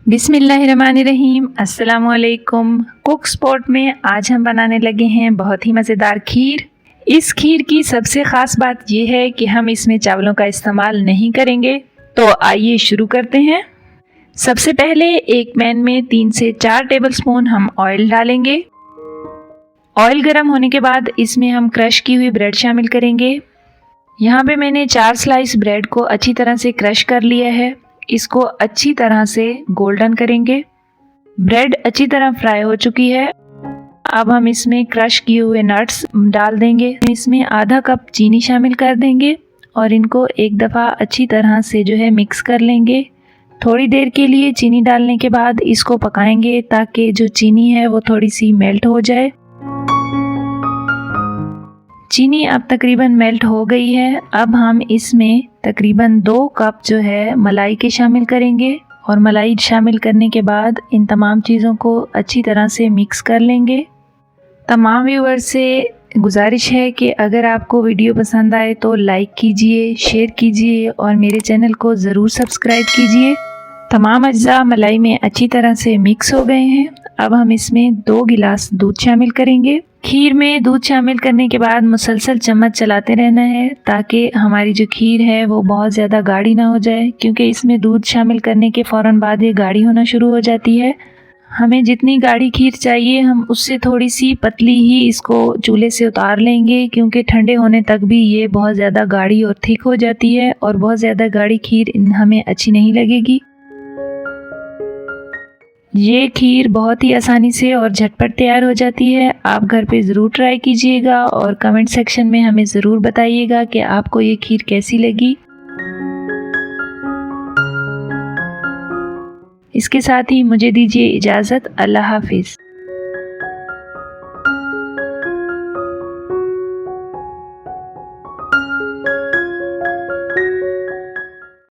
बिस्मिल्लाहिर्रहमानिर्रहीम। अस्सलामुअलैकुम। Cook spot में आज हम बनाने लगे हैं बहुत ही मज़ेदार खीर। इस खीर की सबसे ख़ास बात यह है कि हम इसमें चावलों का इस्तेमाल नहीं करेंगे। तो आइए शुरू करते हैं। सबसे पहले एक पैन में 3 से 4 टेबलस्पून हम ऑयल डालेंगे। ऑयल गर्म होने के बाद इसमें हम क्रश की हुई ब्रेड शामिल करेंगे। यहाँ पे मैंने 4 स्लाइस ब्रेड को अच्छी तरह से क्रश कर लिया है। इसको अच्छी तरह से गोल्डन करेंगे। ब्रेड अच्छी तरह फ्राई हो चुकी है। अब हम इसमें क्रश किए हुए नट्स डाल देंगे। इसमें आधा कप चीनी शामिल कर देंगे और इनको एक दफ़ा अच्छी तरह से मिक्स कर लेंगे। थोड़ी देर के लिए चीनी डालने के बाद इसको पकाएंगे ताकि जो चीनी है वो थोड़ी सी मेल्ट हो जाए। चीनी अब तकरीबन मेल्ट हो गई है। अब हम इसमें तकरीबन 2 कप मलाई के शामिल करेंगे और मलाई शामिल करने के बाद इन तमाम चीज़ों को अच्छी तरह से मिक्स कर लेंगे। तमाम व्यूअर्स से गुजारिश है कि अगर आपको वीडियो पसंद आए तो लाइक कीजिए, शेयर कीजिए और मेरे चैनल को ज़रूर सब्सक्राइब कीजिए। तमाम अज्जा मलाई में अच्छी तरह से मिक्स हो गए हैं। अब हम इसमें 2 गिलास दूध शामिल करेंगे। खीर में दूध शामिल करने के बाद मुसलसल चम्मच चलाते रहना है ताकि हमारी जो खीर है वो बहुत ज़्यादा गाढ़ी ना हो जाए, क्योंकि इसमें दूध शामिल करने के फ़ौरन बाद ये गाढ़ी होना शुरू हो जाती है। हमें जितनी गाढ़ी खीर चाहिए हम उससे थोड़ी सी पतली ही इसको चूल्हे से उतार लेंगे, क्योंकि ठंडे होने तक भी ये बहुत ज़्यादा गाढ़ी और थिक हो जाती है और बहुत ज़्यादा गाढ़ी खीर हमें अच्छी नहीं लगेगी। ये खीर बहुत ही आसानी से और झटपट तैयार हो जाती है। आप घर पे ज़रूर ट्राई कीजिएगा और कमेंट सेक्शन में हमें ज़रूर बताइएगा कि आपको ये खीर कैसी लगी। इसके साथ ही मुझे दीजिए इजाज़त। अल्लाह हाफिज़।